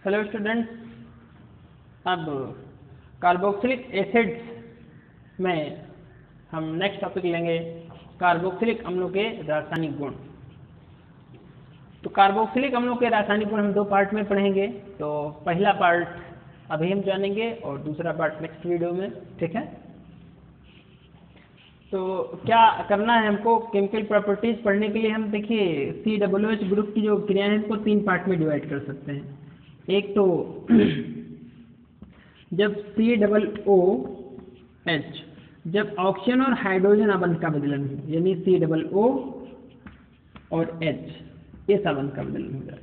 Hello students, अब carboxylic acids में हम नेक्स्ट टॉपिक लेंगे कार्बोक्सिलिक अम्लों के रासायनिक गुण। तो कार्बोक्सिलिक अम्लों के रासायनिक गुण हम दो पार्ट में पढ़ेंगे। तो पहला पार्ट अभी हम जानेंगे और दूसरा पार्ट नेक्स्ट वीडियो में, ठीक है। तो क्या करना है हमको, केमिकल प्रॉपर्टीज पढ़ने के लिए हम देखिए COOH ग्रुप की जो क्रियाएं हैं इनको तीन पार्ट में डिवाइड कर सकते हैं। एक तो जब COOH जब ऑक्सीजन और हाइड्रोजन आबंध का बदलन हो, यानी COO और H इस आबंध का बदलन हो जाए,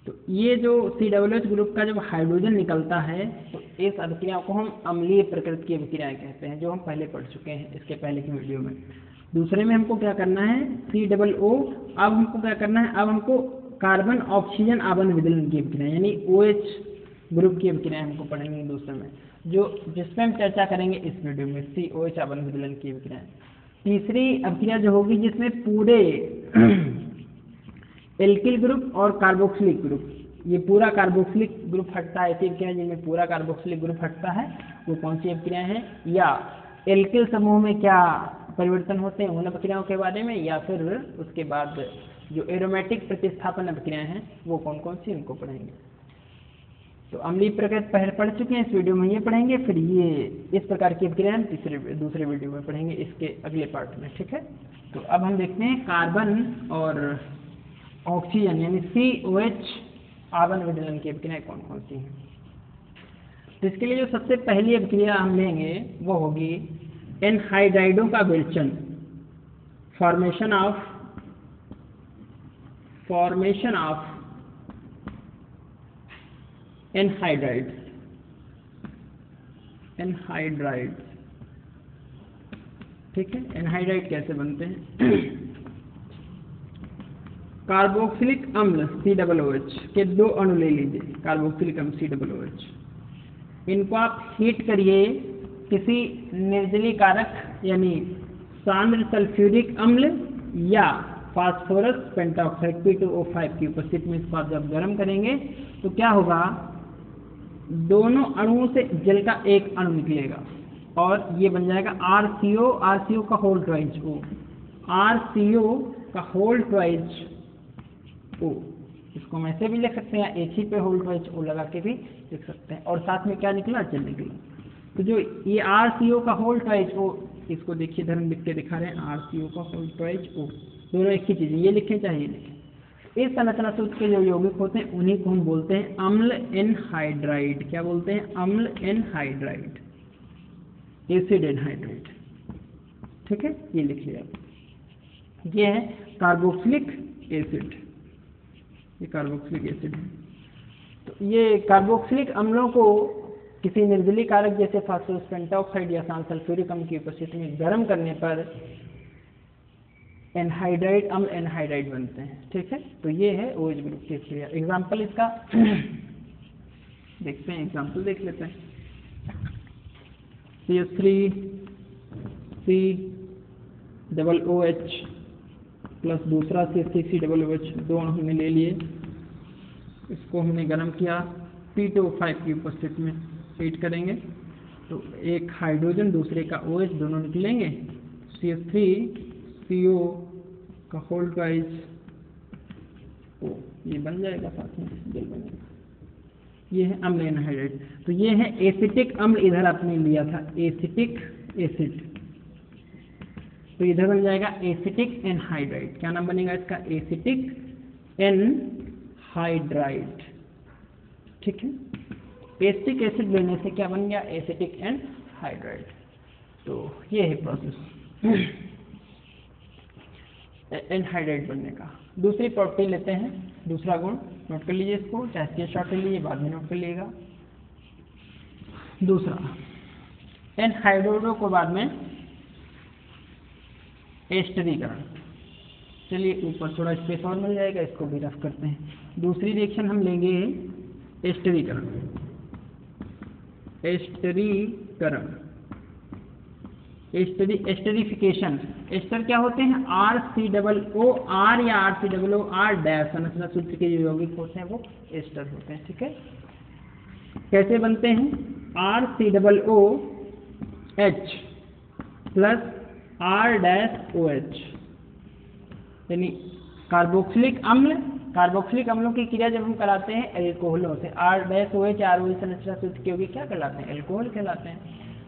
तो ये जो COOH ग्रुप का जब हाइड्रोजन निकलता है तो इस अभिक्रिया को हम अम्लीय प्रकृति की अभिक्रियाएं कहते हैं, जो हम पहले पढ़ चुके हैं इसके पहले की वीडियो में। दूसरे में हमको क्या करना है COO, अब हमको क्या करना है, अब हमको कार्बन ऑक्सीजन आबंध विदलन की अभिक्रिया यानी OH ग्रुप की अभिक्रिया हमको पढ़ेंगे दूसरे में, जो जिसमें हम चर्चा करेंगे इस वीडियो में COH आबंध विदलन की अभिक्रिया। तीसरी अभिक्रिया जो होगी जिसमें पूरे एल्किल ग्रुप और कार्बोक्सिलिक ग्रुप, ये पूरा कार्बोक्सिलिक ग्रुप हटता है, ऐसी अभिक्रिया जिनमें पूरा कार्बोक्सिलिक ग्रुप हटता है वो कौन सी अभिक्रिया है, या एल्किल समूह में क्या परिवर्तन होते हैं उन अभिक्रियाओं के बारे में, या फिर उसके बाद जो एरोमेटिक प्रतिस्थापन अभिक्रियाएं हैं वो कौन कौन सी उनको पढ़ेंगे। तो अम्लीय प्रकृति पहले पढ़ चुके हैं, इस वीडियो में ये पढ़ेंगे, फिर ये इस प्रकार की अभिक्रिया हम दूसरे वीडियो में पढ़ेंगे इसके अगले पार्ट में, ठीक है। तो अब हम देखते हैं कार्बन और ऑक्सीजन यानी COH आबंध विदलन की अभिक्रियाएं कौन कौन सी हैं। तो इसके लिए जो सबसे पहली अभिक्रिया हम लेंगे वो होगी एनहाइड्राइडों का विलचन, फॉर्मेशन ऑफ एनहाइड्राइड्स, ठीक है। एनहाइड्राइड कैसे बनते हैं, कार्बोक्सिलिक अम्ल COOH के दो अणु ले लीजिए, कार्बोक्सिलिक अम्ल COOH, इनको आप हीट करिए किसी निर्जलीकारक यानी सांद्र सल्फ्यूरिक अम्ल या फास्फोरस पेंटॉक्साइड P2O5 की उपस्थिति में इसको आप जब गर्म करेंगे तो क्या होगा, दोनों अणुओं से जल का एक अणु निकलेगा और ये बन जाएगा RCO का होल ट्वाइस O, RCO का होल ट्वाइस O। इसको हम ऐसे भी लिख सकते हैं, एक ही पे होल ट्वाइस O लगा के भी लिख सकते हैं। और साथ में क्या निकला, जल निकला। तो जो ये RCO का होल ट्वाइस O, इसको देखिए धर्म लिख के दिखा रहे हैं, RCO का होल ट्वाइस O, दोनों एक ही चीज़, ये लिखें चाहे ये लिखें। इस संरचना सूत्र के जो यौगिक होते हैं उन्हीं को हम बोलते हैं अम्ल एनहाइड्राइड। क्या बोलते हैं, अम्ल एनहाइड्राइड, एसिड एनहाइड्राइड, ठीक है। ये लिख लिया, ये है कार्बोक्सिलिक एसिड, ये कार्बोक्सिलिक एसिड है। तो ये कार्बोक्सिलिक अम्लों को किसी निर्जली कारक जैसे फास्फोरस पेंटॉक्साइड या सांद्र सल्फ्यूरिक अम्ल की उपस्थिति में गर्म करने पर एनहाइड्राइड अम्ल एनहाइड्राइड बनते हैं, ठीक है। तो ये है OH ग्रुप की क्रिया। एग्जाम्पल इसका देखते हैं, एग्जाम्पल देख लेते हैं। CH3COOH प्लस दूसरा CH3COOH, दो अणु हमने ले लिए, इसको हमने गर्म किया, P2O5 की उपस्थिति में हीट करेंगे तो एक हाइड्रोजन दूसरे का OH दोनों निकलेंगे, CH3CO का होल ट्वाइस O, ये बन जाएगा, साथ में जल बनेगा। ये है अम्ल एनहाइड्राइड। तो ये है एसिटिक अम्ल, इधर आपने लिया था एसिटिक एसिड, तो इधर बन जाएगा एसिटिक एनहाइड्राइड। क्या नाम बनेगा इसका, एसिटिक एनहाइड्राइड, ठीक है। एसिटिक एसिड लेने से क्या बन गया, एसिटिक एनहाइड्राइड। तो ये है प्रोसेस एनहाइड्राइड बनने का। दूसरी प्रॉपर्टी लेते हैं, दूसरा गुण नोट कर लीजिए, इसको चाहे शॉर्ट ले लीजिए, बाद में नोट कर लीजिएगा। दूसरा, एनहाइड्राइडों को बाद में एस्टरीकरण, चलिए ऊपर थोड़ा स्पेस और मिल जाएगा, इसको भी रफ करते हैं। दूसरी रिएक्शन हम लेंगे एस्टरीकरण, एस्टरीफिकेशन। एस्टर क्या होते हैं, RCOO, R या RCOO, R डैश, संरचना सूत्र के जो यौगिक होते हैं वो एस्टर होते हैं, ठीक है। कैसे बनते हैं? RCOOH प्लस R-OH, यानी कार्बोक्सिलिक अम्लों की क्रिया जब हम कराते हैं एल्कोहलों से, R-OH ROH से निश्चित सूत्र की होगी, क्या कहलाते हैं? एल्कोहल कहलाते हैं।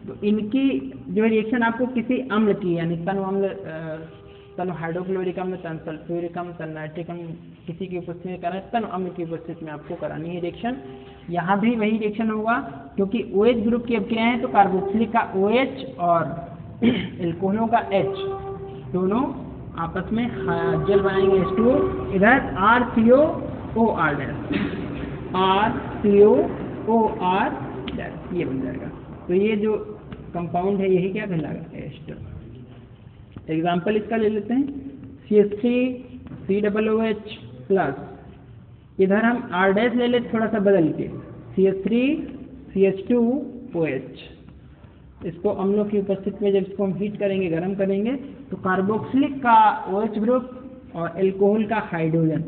तो इनकी जो रिएक्शन आपको किसी अम्ल की, यानी तनु अम्ल, तनु हाइड्रोक्लोरिक अम्ल, तन सल्फ्यूरिक अम्ल, तन नाइट्रिक अम्ल, किसी की उपस्थिति में कराना है, तनु अम्ल की उपस्थिति में आपको करानी है रिएक्शन। यहाँ भी वही रिएक्शन होगा, क्योंकि OH ग्रुप की अभिक्रिया है तो कार्बोक्सिलिक का OH और एल्कोहलों का H दोनों आपस में जल बनाएंगे H2O। इधर RCOOR ये बन जाएगा। तो ये जो कंपाउंड है यही क्या कहलाएगा? एस्टर। एग्जाम्पल इसका ले लेते हैं, CH3COOH प्लस, इधर हम R' ले लेते थोड़ा सा बदल के, CH3CH2OH। इसको अम्लों की उपस्थिति में जब इसको हम हीट करेंगे, गर्म करेंगे, तो कार्बोक्सिलिक का OH ग्रुप और एल्कोहल का हाइड्रोजन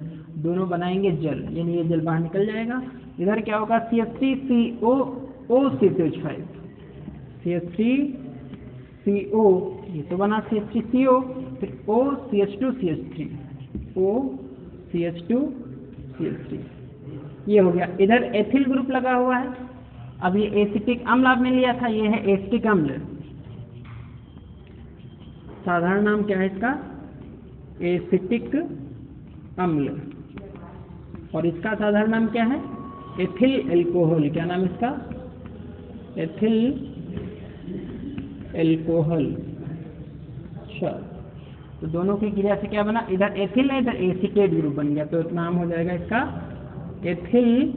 दोनों बनाएंगे जल, यानी ये जल बाहर निकल जाएगा। इधर क्या होगा? CH3COOCH5, CH3CO, ये तो बना CH3CO, फिर OCH2CH3, ये हो गया। इधर एथिल ग्रुप लगा हुआ है। अब ये एसिटिक अम्ल आपने लिया था, ये है एसिटिक अम्ल। साधारण नाम क्या है इसका? एसिटिक अम्ल। और इसका साधारण नाम क्या है? Ethyl alcohol. क्या नाम इसका? Ethyl alcohol. अच्छा, तो दोनों की क्रिया से क्या बना? इधर एथिल है, इधर एसिटेट ग्रुप बन गया, तो नाम हो जाएगा इसका एथिल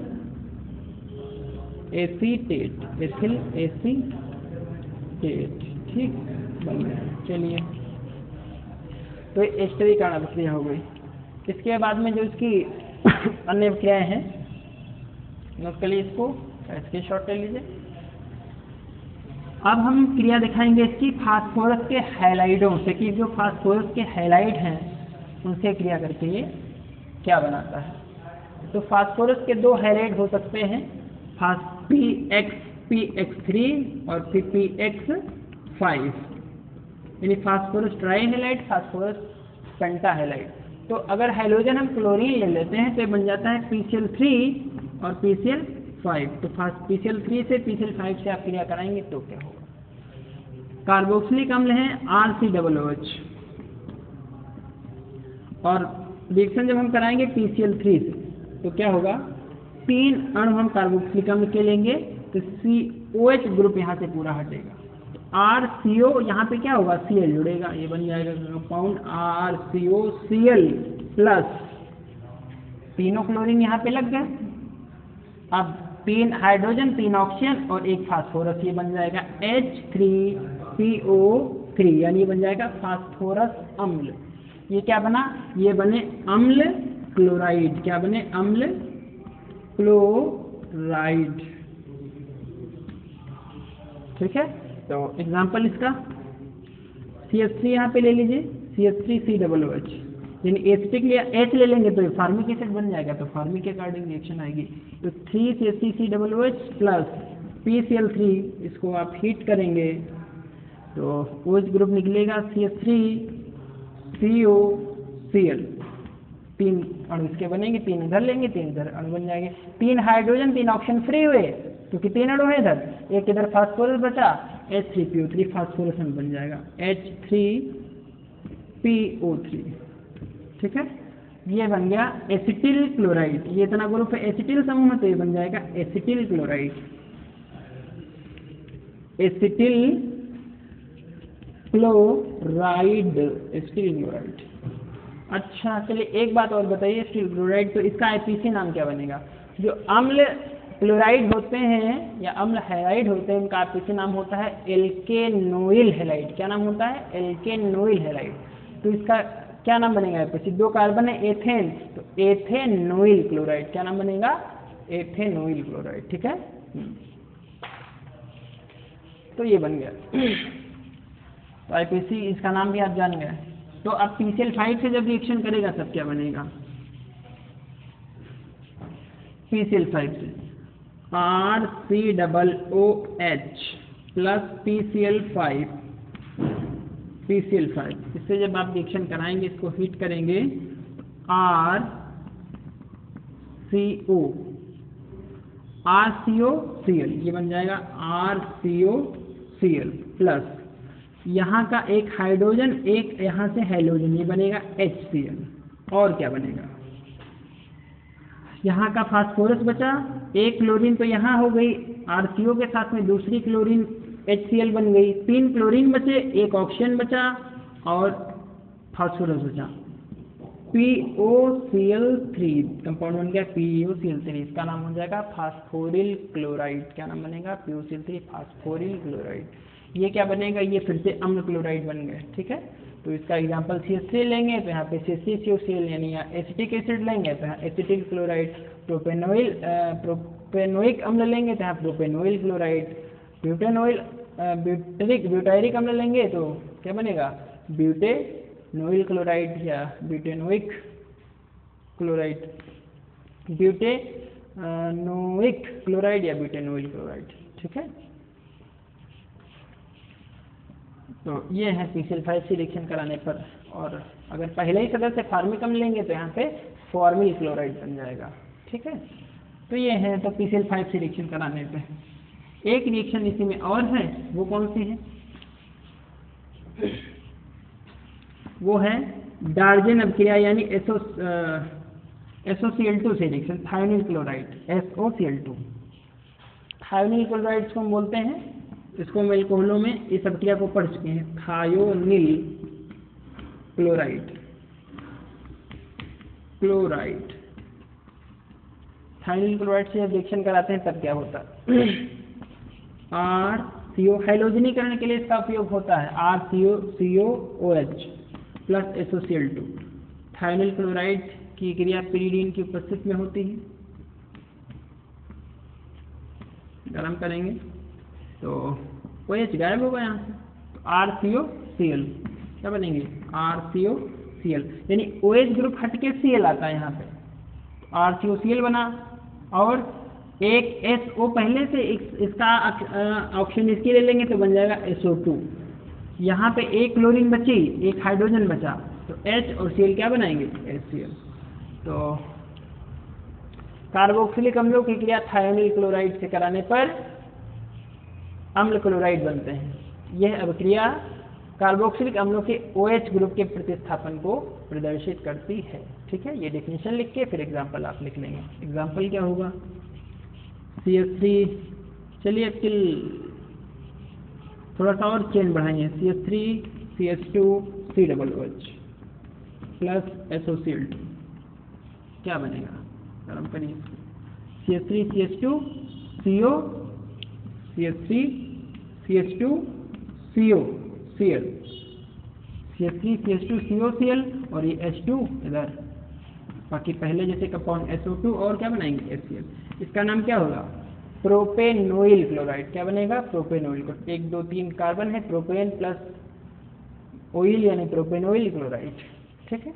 एसीटेट। एथिल एसीटेट, ठीक बन गया। चलिए, तो एस्टरीकरण अभिक्रिया हो गई। इसके बाद में जो इसकी अन्य अभिक्रियाएं हैं, उसके लिए इसको स्क्रीनशॉट ले लीजिए। अब हम क्रिया दिखाएंगे इसकी फास्फोरस के हैलाइडों से, कि जो फास्फोरस के हैलाइड हैं उनसे क्रिया करके ये क्या बनाता है। तो फास्फोरस के दो हैलाइड हो सकते हैं, PX3 और PX5, यानी फास्फोरस ट्राई हैलाइड, फास्फोरस पेंटा हैलाइड। तो अगर हाइड्रोजन हम क्लोरीन ले लेते हैं तो ये बन जाता है PCl3 और PCl5। तो PCl3 से PCl5 से आप क्रिया कराएंगे तो क्या होगा? कार्बोक्सिलिक अम्ल है RCOOH, और रिएक्शन जब हम कराएंगे PCl3 से तो क्या होगा? 3 अणु हम कार्बोक्सिलिक अम्ल के लेंगे तो COH ग्रुप यहाँ से पूरा हटेगा, तो RCO यहाँ पे क्या होगा? Cl जुड़ेगा, ये बन जाएगा कंपाउंड RCOCl प्लस, तीनों क्लोरीन यहाँ पे लग गए। अब 3 हाइड्रोजन, 3 ऑक्सीजन और 1 फास्फोरस, ये बन जाएगा H3PO3, यानी बन जाएगा फास्फोरस अम्ल। ये क्या बना? ये बने अम्ल क्लोराइड। क्या बने? अम्ल क्लोराइड। ठीक है, तो एग्जाम्पल इसका CH3 यहाँ पे ले लीजिए, CH3COOH, यानी एसिटिक लिया, H ले लेंगे तो फार्मिक एसिड बन जाएगा, तो फार्मिक के अकॉर्डिंग रिएक्शन आएगी। तो 3CH3COOH प्लस PCl3, इसको आप हीट करेंगे तो OH ग्रुप निकलेगा CH3COCl, 3 अणु इसके बनेंगे, 3 इधर लेंगे, 3 इधर अणु बन जाएंगे। 3 हाइड्रोजन, 3 ऑक्सीजन फ्री हुए क्योंकि 3 अणु है इधर, एक इधर फास्फोरस बचा, H3PO3 फास्फोरस अणु बन जाएगा H3PO3। ठीक है, ये बन गया एसिटिल क्लोराइड। ये इतना ग्रुप है एसिटिल समूह में, तो ये बन जाएगा acetyl chloride. Acetyl chloride, acetyl chloride. अच्छा, चलिए एक बात और बताइए, एसिटिल क्लोराइड, तो इसका आईपीसी नाम क्या बनेगा? जो अम्ल क्लोराइड होते हैं या अम्ल हैलाइड होते हैं, उनका आईपीसी नाम होता है एल्केनोइल हैलाइड। क्या नाम होता है? एल्केनोइल हैलाइड। तो इसका क्या नाम बनेगा आईपीसी? 2 कार्बन है एथेन, तो एथेनोइल क्लोराइड। क्या नाम बनेगा? एथेनोइल क्लोराइड। ठीक है, तो ये बन गया। तो आईपीसी इसका नाम भी आप जान गए। तो अब PCl5 से जब रिएक्शन करेगा तब क्या बनेगा? PCl5 से RCOOH प्लस PCl5 इससे जब आप रिएक्शन कराएंगे, इसको हीट करेंगे, RCOCl ये बन जाएगा RCOCl प्लस यहाँ का एक हाइड्रोजन, एक यहाँ से हैलोजन, ये बनेगा HCl। और क्या बनेगा, यहाँ का फास्फोरस बचा, एक क्लोरीन तो यहाँ हो गई, RCO के साथ में दूसरी क्लोरीन HCl बन गई, 3 क्लोरीन बचे, एक ऑक्सीजन बचा और फास्फोरस बचा, POCl3 कंपाउंड बन गया POCl3। इसका नाम हो जाएगा फास्फोरिल क्लोराइड। क्या नाम बनेगा, POCl3 फास्फोरिल क्लोराइड। ये क्या बनेगा, ये फिर से अम्ल क्लोराइड बन गए। ठीक है, तो इसका एग्जांपल CH3 लेंगे तो यहाँ पे CCCOCl यानी एसिटिक एसिड लेंगे तो यहाँ एसिटिल क्लोराइड, प्रोपेनोइक अम्ल लेंगे तो यहाँ प्रोपेनोइल क्लोराइड, ब्यूटायरिक अम्ल लेंगे तो क्या बनेगा, ब्यूटेनोइल क्लोराइड या ब्यूटेनोइक क्लोराइड, ब्यूटेनोइक क्लोराइड या ब्यूटेनोइल क्लोराइड। ठीक है, तो ये है PCl5 से रिएक्शन कराने पर। और अगर पहले ही सदस्य फार्मिक अम्ल लेंगे तो यहाँ पे फॉर्मिल क्लोराइड बन जाएगा। ठीक है, तो ये है तो PCl5 से रिएक्शन कराने पे। एक रिएक्शन इसी में और है, वो कौन सी है, वो है डार्जेन अभिक्रिया यानी SOCl2 से reaction, thionyl chloride SOCl2। Thionyl chloride को हम बोलते हैं, इसको हम एल्कोहलों में इस अभिक्रिया को पढ़ चुके हैं, थायोनिल क्लोराइड थायोनिल क्लोराइड से जब रिएक्शन कराते हैं तब क्या होता है, RCO हैलोजनीकरण के लिए इसका उपयोग होता है, RCOCOH plus SOCl2। Thionyl chloride की क्रिया पिरीडीन की उपस्थिति में होती है। गरम करेंगे तो OH गायब होगा यहाँ से, तो RCOCl क्या बनेंगे, RCOCl यानी OH ग्रुप हट के Cl आता है यहाँ पे, RCOCl बना और एक SO पहले से इसका ऑक्सीजन इसकी ले लेंगे तो बन जाएगा SO2। यहाँ पे एक क्लोरीन बची, एक हाइड्रोजन बचा, तो H और Cl क्या बनाएंगे, HCl। तो कार्बोक्सिलिक अम्लों की क्रिया थायोनिल क्लोराइड से कराने पर अम्ल क्लोराइड बनते हैं। यह अभिक्रिया कार्बोक्सिलिक अम्लों के OH ग्रुप के प्रतिस्थापन को प्रदर्शित करती है। ठीक है, ये डेफिनेशन लिख के फिर एग्जाम्पल आप लिख लेंगे। एग्जाम्पल क्या होगा, CH3, चलिए अब थोड़ा सा और चेन बढ़ाइए, CH3 CH2 COOH plus SOCl2 क्या बनेगा, गरम करिए, CH3 CH2 CO, CH3 CH2 CO Cl, CH3 CH2 COCl और ये H2 इधर, बाकी पहले जैसे कंपाउंड SO2 और क्या बनाएंगे HCl। इसका नाम क्या होगा, प्रोपेनोइल क्लोराइड। क्या बनेगा, प्रोपेनोइल। 1 2 3 कार्बन है, प्रोपेन प्लस ऑयल यानी प्रोपेनोइल क्लोराइड। ठीक है,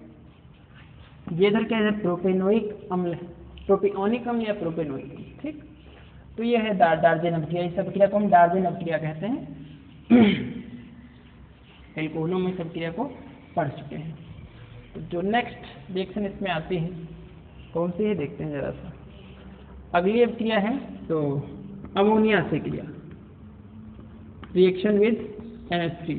ये इधर क्या है, प्रोपेनोइक अम्ल, प्रोपियोनिक अम्ल या प्रोपेनोइक अम्ल। ठीक, तो ये है डार्जेन अभिक्रिया। इस अभिक्रिया को हम डार्जेन अभिक्रिया कहते हैं। एल्कोहलों में इस अभिक्रिया को पढ़ चुके हैं। तो जो नेक्स्ट रिएक्शन इसमें आती है कौन सी है, देखते हैं जरा सा। अगली अभिक्रिया है तो अमोनिया से क्रिया, रिएक्शन विद NH3।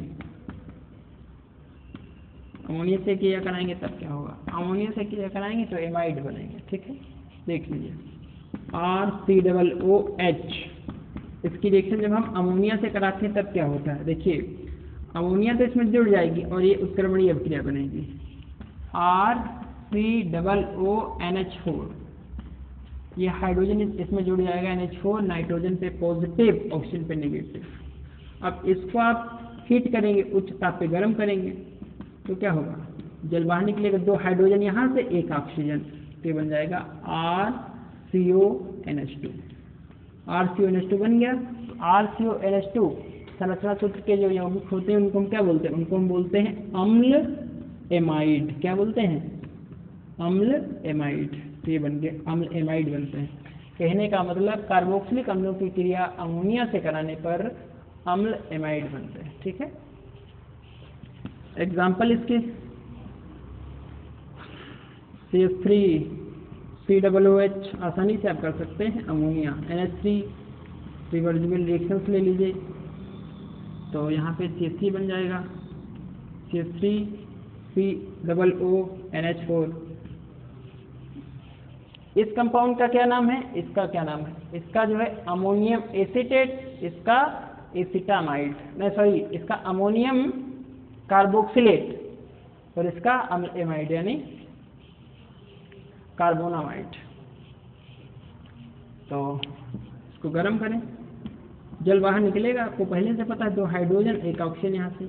अमोनिया से क्रिया कराएंगे तब क्या होगा, अमोनिया से क्रिया कराएंगे तो एमाइड बनेंगे। ठीक है, देख लीजिए, RCOOH। इसकी रिएक्शन जब हम अमोनिया से कराते हैं तब क्या होता है, देखिए अमोनिया तो इसमें जुड़ जाएगी और ये उत्क्रमणीय अभिक्रिया बनेगी, RCOONH4। ये हाइड्रोजन इसमें जुड़ जाएगा NH4, नाइट्रोजन पे पॉजिटिव, ऑक्सीजन पे नेगेटिव। अब इसको आप हीट करेंगे, उच्च ताप पे गर्म करेंगे तो क्या होगा, जल बाहर निकलेगा, 2 हाइड्रोजन यहाँ से, 1 ऑक्सीजन, तो बन जाएगा RCONH2। RCONH2 बन गया। तो RCONH2 संरचना सूत्र के जो यौगिक होते हैं उनको हम क्या बोलते हैं, उनको हम बोलते हैं अम्ल एमाइड। क्या बोलते हैं, अम्ल एमाइड। तो ये बन गए अम्ल एमाइड बनते हैं। कहने का मतलब कार्बोक्सिलिक अम्लों की क्रिया अमोनिया से कराने पर अम्ल एमाइड बनते हैं। ठीक है, एग्जाम्पल इसके CH3COOH आसानी से आप कर सकते हैं। अमोनिया NH3 रिवर्सिबल रिएक्शंस ले लीजिए, तो यहाँ पे CH3 बन जाएगा CH3COONH4। इस कंपाउंड का क्या नाम है, इसका क्या नाम है, इसका जो है अमोनियम एसीटेट, इसका एसिटामाइड, नहीं सॉरी, इसका अमोनियम कार्बोक्सिलेट और इसका अम्ल एमाइड यानी कार्बोनामाइड। तो इसको गर्म करें, जल बाहर निकलेगा, आपको पहले से पता है। 2 हाइड्रोजन 1 ऑक्सीजन यहाँ से,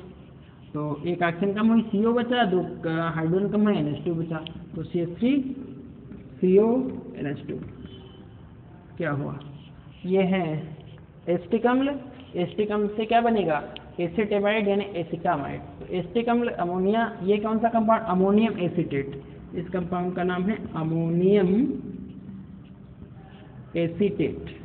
तो 1 ऑक्सीजन कम हुई CO बचा, 2 हाइड्रोजन कम हुई NH2 बचा, तो CH3CONH2 क्या हुआ, ये है एसिटिक अम्ल। एसिटिक अम्ल से क्या बनेगा, एसिटामाइड यानी एसिटामाइड। तो एसिटिक अम्ल अमोनिया, ये कौन सा कंपाउंड, अमोनियम एसीटेट, इस कंपाउंड का नाम है ammonium acetate.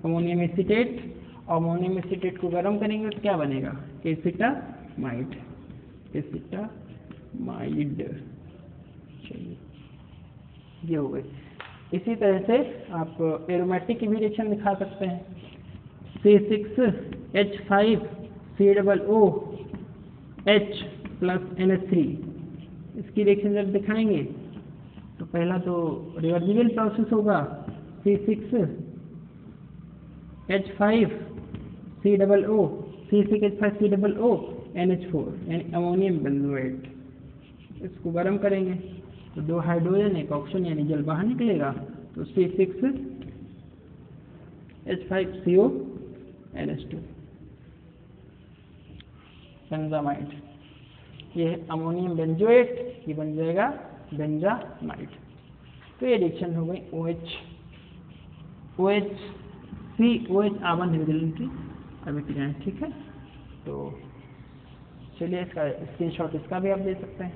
Ammonium acetate, ammonium acetate को गर्म करेंगे तो क्या बनेगा, एसिटामाइड, एसिटामाइड। चलिए, ये हो गई। इसी तरह से आप एरोमेटिक की भी रिएक्शन दिखा सकते हैं। C6H5COOH प्लस NH3, इसकी रिएक्शन जब दिखाएंगे तो पहला तो रिवर्सिबल प्रोसेस होगा, C6H5COOH यानी अमोनियम बेंजोएट। इसको गर्म करेंगे तो 2 हाइड्रोजन 1 ऑक्सीजन यानी जल बाहर निकलेगा, तो C6H5CONH2 बेंजामाइड। ये है अमोनियम बेंजोएट, ये बन जाएगा बेंजामाइड। तो ये रिएक्शन हो गई OH आवन रिजल्टेंट अभिक्रियाएं। ठीक है, तो चलिए इसका स्क्रीनशॉट इसका भी आप दे सकते हैं।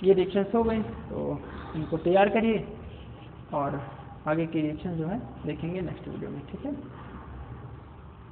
ये रिएक्शंस हो गई, तो इनको तैयार करिए और आगे की रिएक्शन जो है देखेंगे नेक्स्ट वीडियो में। ठीक है।